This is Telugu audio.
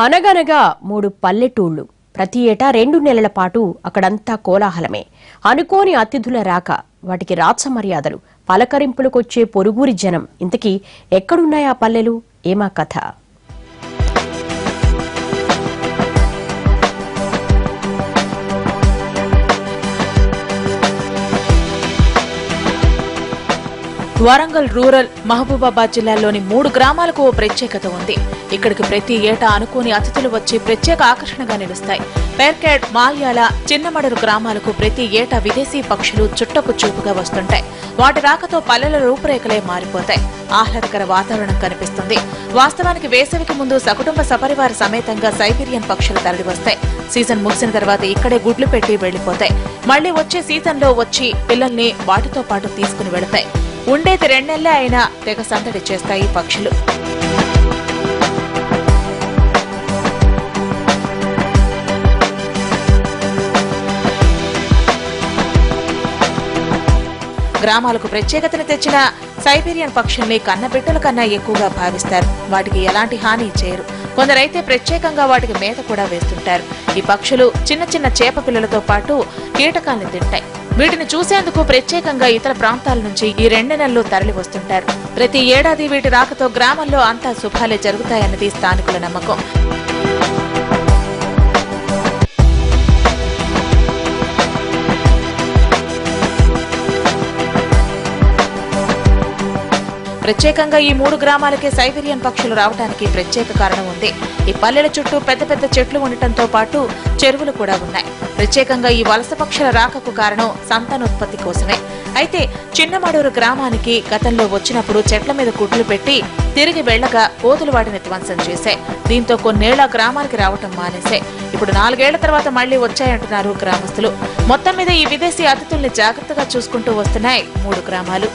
అనగనగా 3 పల్లెటూళ్లు ప్రతి ఏటా 2 నెలల పాటు అక్కడంతా కోలాహలమే. అనుకోని అతిథుల రాక, వాటికి రాచ మర్యాదలు, పలకరింపులకొచ్చే పొరుగురి జనం. ఇంతకీ ఎక్కడున్నాయి ఆ పల్లెలు? ఏమా కథ? వరంగల్ రూరల్ మహబూబాబాద్ జిల్లాల్లోని 3 గ్రామాలకు ఓ ప్రత్యేకత ఉంది. ఇక్కడికి ప్రతి ఏటా అనుకోని అతిథులు వచ్చి ప్రత్యేక ఆకర్షణగా నిలుస్తాయి. పేర్కేడ్, మాల్యాల, చిన్నమడరు గ్రామాలకు ప్రతి ఏటా విదేశీ పక్షులు చుట్టకు చూపుగా వస్తుంటాయి. వాటి రాకతో పల్లెల రూపురేఖలే మారిపోతాయి. ఆహ్లాదకర వాతావరణం కనిపిస్తుంది. వాస్తవానికి వేసవికి ముందు సకుటుంబ సపరివార సమేతంగా సైబీరియన్ పక్షులు తరలివస్తాయి. సీజన్ ముగిసిన తర్వాత ఇక్కడే గుడ్లు పెట్టి వెళ్లిపోతాయి. మళ్లీ వచ్చే సీజన్లో వచ్చి పిల్లల్ని వాటితో పాటు తీసుకుని వెళతాయి. ఉండేది 2 నెలలే అయినా తెగ సందడి చేస్తాయి పక్షులు. గ్రామాలకు ప్రత్యేకతను తెచ్చిన సైబీరియన్ పక్షుల్ని కన్నబిడ్డల కన్నా ఎక్కువగా భావిస్తారు. వాటికి ఎలాంటి హాని చేయరు. కొందరైతే ప్రత్యేకంగా వాటికి మేత కూడా వేస్తుంటారు. ఈ పక్షులు చిన్న చిన్న చేప పిల్లలతో పాటు కీటకాల్ని తింటాయి. వీటిని చూసేందుకు ప్రత్యేకంగా ఇతర ప్రాంతాల నుంచి ఈ 2 నెలలు తరలి వస్తుంటారు. ప్రతి ఏడాది వీటి రాకతో గ్రామంలో అంతా శుభాలే జరుగుతాయన్నది స్థానికుల నమ్మకం. ప్రత్యేకంగా ఈ 3 గ్రామాలకే సైబీరియన్ పక్షులు రావడానికి ప్రత్యేక కారణం ఉంది. ఈ పల్లెల చుట్టూ పెద్ద పెద్ద చెట్లు ఉండటంతో పాటు చెరువులు కూడా ఉన్నాయి. ప్రత్యేకంగా ఈ వలస పక్షుల రాకకు కారణం సంతానోత్పత్తి కోసమే. అయితే చిన్నమడూరు గ్రామానికి గతంలో వచ్చినప్పుడు చెట్ల మీద గుడ్లు పెట్టి తిరిగి వెళ్లగా కోతులు వాటిని ధ్వంసం చేశాయి. దీంతో కొన్నేళ్ల గ్రామానికి రావటం మానేశాయి. ఇప్పుడు 4 ఏళ్ల తర్వాత మళ్లీ వచ్చాయంటున్నారు గ్రామస్తులు. మొత్తం మీద ఈ విదేశీ అతిథుల్ని జాగ్రత్తగా చూసుకుంటూ వస్తున్నాయి 3 గ్రామాలు.